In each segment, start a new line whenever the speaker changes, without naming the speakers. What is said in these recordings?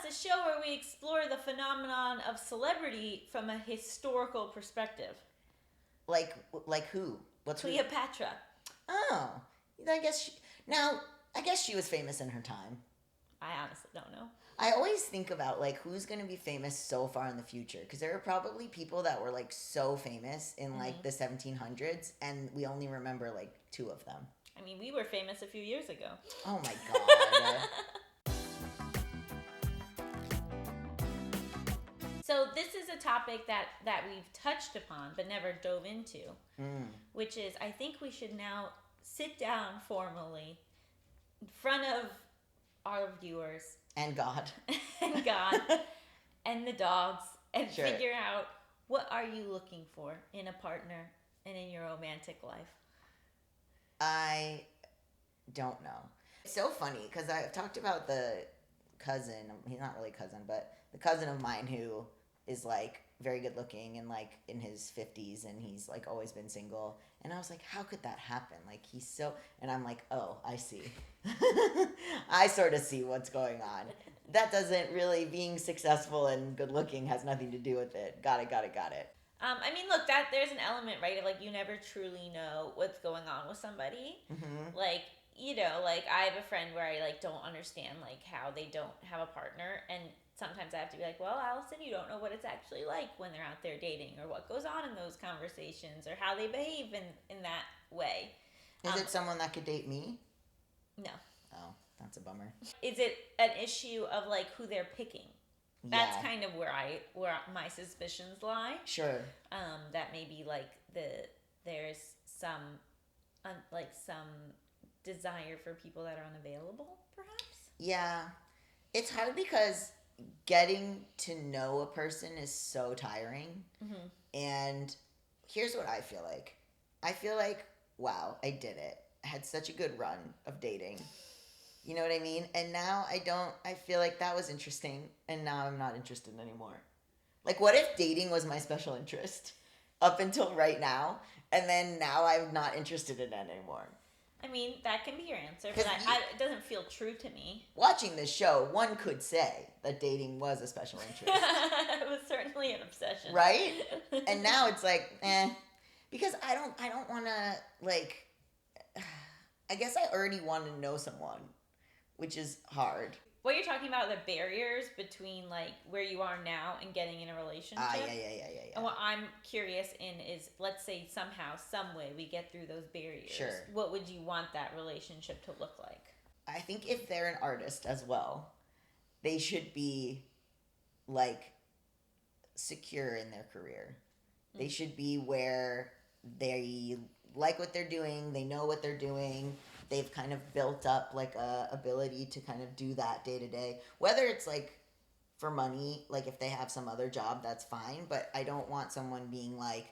is a show where we explore the phenomenon of celebrity from a historical perspective.
Like who? What's
Cleopatra.
Oh, I guess she was famous in her time.
I honestly don't know.
I always think about like who's going to be famous so far in the future, because there are probably people that were like so famous in like the 1700s, and we only remember like 2 of them.
I mean, we were famous a few years ago.
Oh my god.
So this is a topic that we've touched upon but never dove into, which is, I think we should now sit down formally in front of our viewers
And God.
and God and the dogs and figure out, what are you looking for in a partner and in your romantic life?
I don't know. It's so funny because I've talked about the cousin. He's not really a cousin, but the cousin of mine who is like very good looking and like in his 50s, and he's like always been single. And I was like, how could that happen? Like he's so, and I'm like, oh, I see. I sort of see what's going on. That doesn't really, being successful and good looking has nothing to do with it. Got it.
I mean, look, that there's an element, right, of like you never truly know what's going on with somebody.
Mm-hmm.
Like, you know, like I have a friend where I like don't understand like how they don't have a partner, and sometimes I have to be like, well, Allison, you don't know what it's actually like when they're out there dating, or what goes on in those conversations, or how they behave in that way.
Is it someone that could date me?
No.
Oh, that's a bummer.
Is it an issue of like who they're picking? That's kind of where my suspicions lie.
Sure.
That maybe like there's some some desire for people that are unavailable, perhaps.
Yeah, it's hard because getting to know a person is so tiring.
Mm-hmm.
And here's what I feel like. I feel like, wow, I did it. I had such a good run of dating. You know what I mean? And now I feel like that was interesting, and now I'm not interested anymore. Like, what if dating was my special interest up until right now, and then now I'm not interested in it anymore?
I mean, that can be your answer, but it doesn't feel true to me.
Watching this show, one could say that dating was a special interest.
It was certainly an obsession.
Right? And now it's like, because I don't want to, like, I guess I already want to know someone, which is hard.
What you're talking about, the barriers between like where you are now and getting in a relationship.
Yeah.
And what I'm curious in is, let's say somehow, some way we get through those barriers.
Sure.
What would you want that relationship to look like?
I think if they're an artist as well, they should be like secure in their career. Mm-hmm. They should be where they like what they're doing, they know what they're doing. They've kind of built up like a ability to kind of do that day to day. Whether it's like for money, like if they have some other job, that's fine. But I don't want someone being like,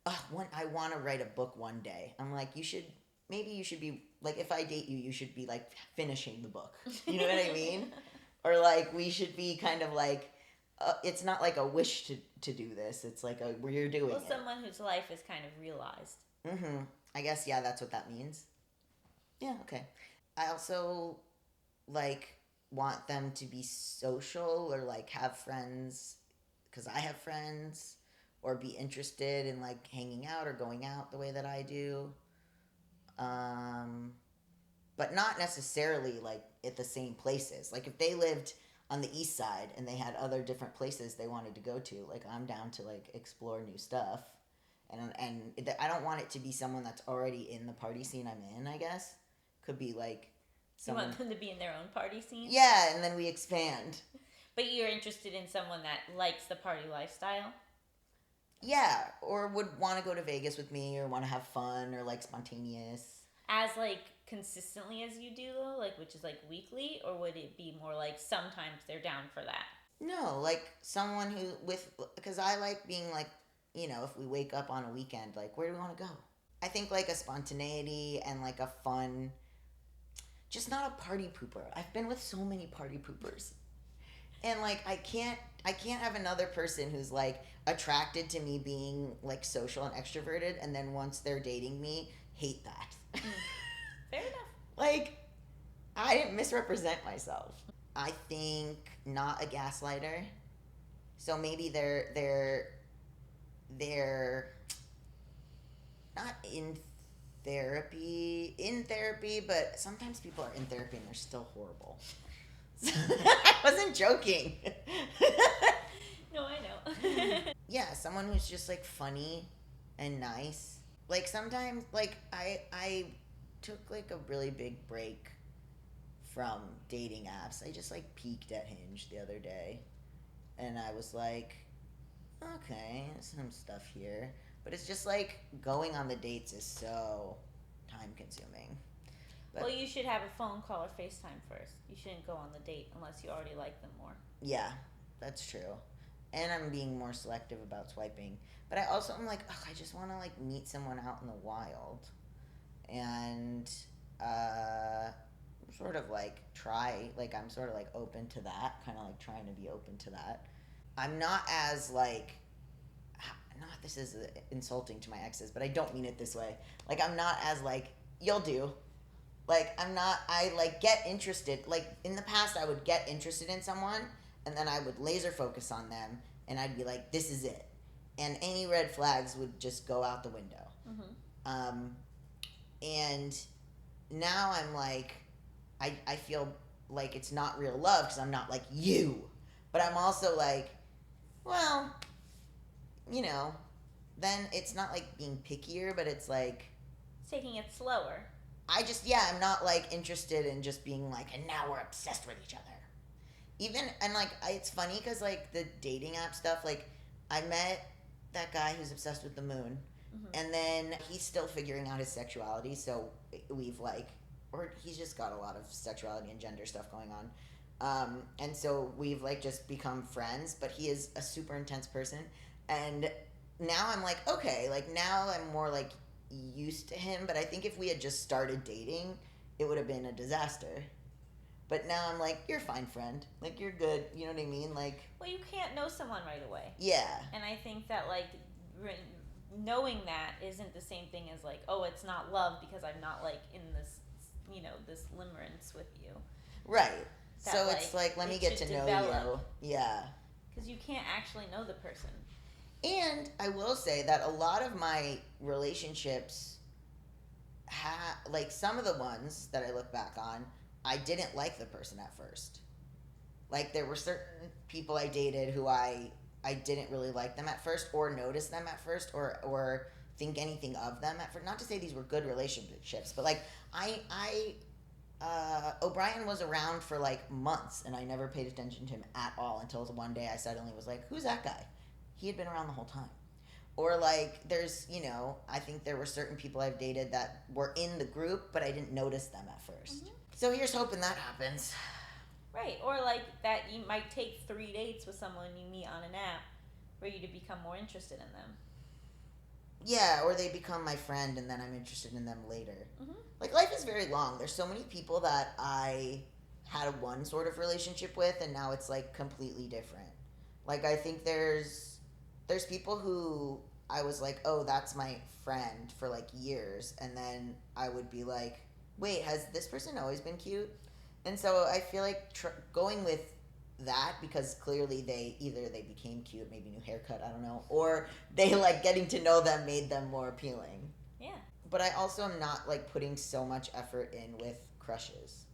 I want to write a book one day. I'm like, you should be like, if I date you, you should be like finishing the book. You know what I mean? Or like we should be kind of like, it's not like a wish to do this. It's like we're doing it.
Well, someone whose life is kind of realized.
Mm-hmm. I guess, yeah, that's what that means. Yeah, okay. I also, like, want them to be social or, like, have friends because I have friends, or be interested in, like, hanging out or going out the way that I do. But not necessarily, like, at the same places. Like, if they lived on the east side and they had other different places they wanted to go to, like, I'm down to, like, explore new stuff. And I don't want it to be someone that's already in the party scene I'm in, I guess. Could be like someone...
You want them to be in their own party scene?
Yeah, and then we expand.
But you're interested in someone that likes the party lifestyle?
Yeah, or would want to go to Vegas with me, or want to have fun, or like spontaneous.
As like consistently as you do though? Like, which is like weekly? Or would it be more like sometimes they're down for that?
No, like someone who because I like being like, you know, if we wake up on a weekend, like, where do we want to go? I think like a spontaneity and like a fun... Just not a party pooper. I've been with so many party poopers. And like I can't have another person who's like attracted to me being like social and extroverted, and then once they're dating me, hate that.
Fair enough.
Like, I didn't misrepresent myself. I think not a gaslighter. So maybe they're not in therapy, but sometimes people are in therapy and they're still horrible. I wasn't joking.
No, I know.
Yeah, someone who's just like funny and nice. Like sometimes like I took like a really big break from dating apps. I just like peeked at Hinge the other day and I was like, okay, there's some stuff here. But it's just like going on the dates is so time consuming. But
Well, you should have a phone call or FaceTime first. You shouldn't go on the date unless you already like them more.
yeah, that's true. And I'm being more selective about swiping. But I also am like, ugh, I just want to like meet someone out in the wild and uh, sort of like try. Like I'm sort of like open to that, kind of like trying to be open to that. I'm not as like, not this is insulting to my exes, but I don't mean it this way. Like I'm not as like you'll do. Like I'm not. I like get interested. Like in the past, I would get interested in someone, and then I would laser focus on them, and I'd be like, "This is it," and any red flags would just go out the window. Um, and now I'm like, I feel like it's not real love because I'm not like you, but I'm also like, well, you know, then it's not like being pickier, but it's like
It's taking it slower.
I just yeah, I'm not like interested in just being like, and now we're obsessed with each other. Even and like it's funny because like the dating app stuff, like I met that guy who's obsessed with the moon, and then he's still figuring out his sexuality. So we've like, or he's just got a lot of sexuality and gender stuff going on. And so we've like just become friends, but he is a super intense person. And now I'm like, okay, like now I'm more like used to him. But I think if we had just started dating, it would have been a disaster. But now I'm like, you're fine, friend. Like you're good. You know what I mean? Like,
Well, you can't know someone right away.
yeah,
And I think that, like, knowing that isn't the same thing as, like, oh, it's not love because I'm not, like, in this, this limerence with you.
right.
That,
So it's like, let me
it
get
should
to know
develop.
you. Yeah.
Because you can't actually know the person.
And I will say that a lot of my relationships, like some of the ones that I look back on, I didn't like the person at first. Like there were certain people I dated who I didn't really like them at first, or notice them at first, or think anything of them at first. Not to say these were good relationships, but like O'Brien was around for like months, and I never paid attention to him at all until one day I suddenly was like, "Who's that guy?" He had been around the whole time. Or like, there's I think there were certain people I've dated that were in the group, but I didn't notice them at 1st. So here's hoping that happens.
Right. Or, like, that you might take 3 dates with someone you meet on an app for you to become more interested in them.
Yeah, or they become my friend, and then I'm interested in them later.
Mm-hmm.
Like life is very long. There's so many people that I had one sort of relationship with, and now it's like completely different. Like I think there's people who I was like, oh, that's my friend for like years, and then I would be like, wait, has this person always been cute? And so I feel like going with that because clearly they became cute, maybe new haircut, I don't know, or they like getting to know them made them more appealing.
Yeah.
But I also am not like putting so much effort in with crushes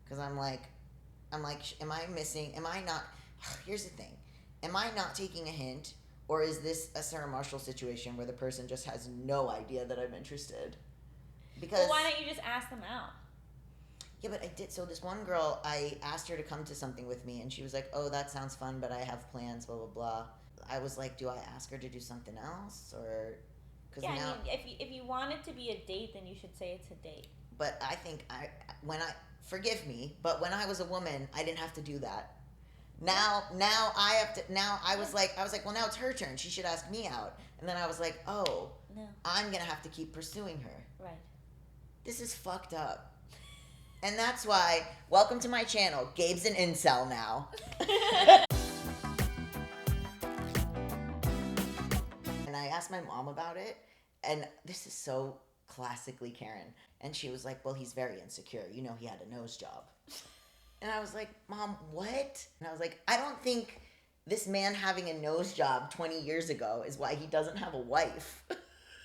because I'm like, am I missing? Am I not? Here's the thing: am I not taking a hint, or is this a Sarah Marshall situation where the person just has no idea that I'm interested? Because
Well, why don't you just ask them out?
yeah, but I did. So this one girl, I asked her to come to something with me, and she was like, "Oh, that sounds fun, but I have plans." Blah blah blah. I was like, "Do I ask her to do something else, or?" Because
Yeah,
now,
I mean, if you want it to be a date, then you should say it's a date.
but I think when I forgive me, but when I was a woman, I didn't have to do that. Now I have to. Now I was like, well, now it's her turn. She should ask me out. And then I was like, oh,
No.
I'm gonna have to keep pursuing her.
Right.
This is fucked up. And that's why, welcome to my channel. Gabe's an incel now. And I asked my mom about it, and this is so classically Karen. And she was like, well, he's very insecure. You know, he had a nose job. And I was like, Mom, what? And I was like, I don't think this man having a nose job 20 years ago is why he doesn't have a wife.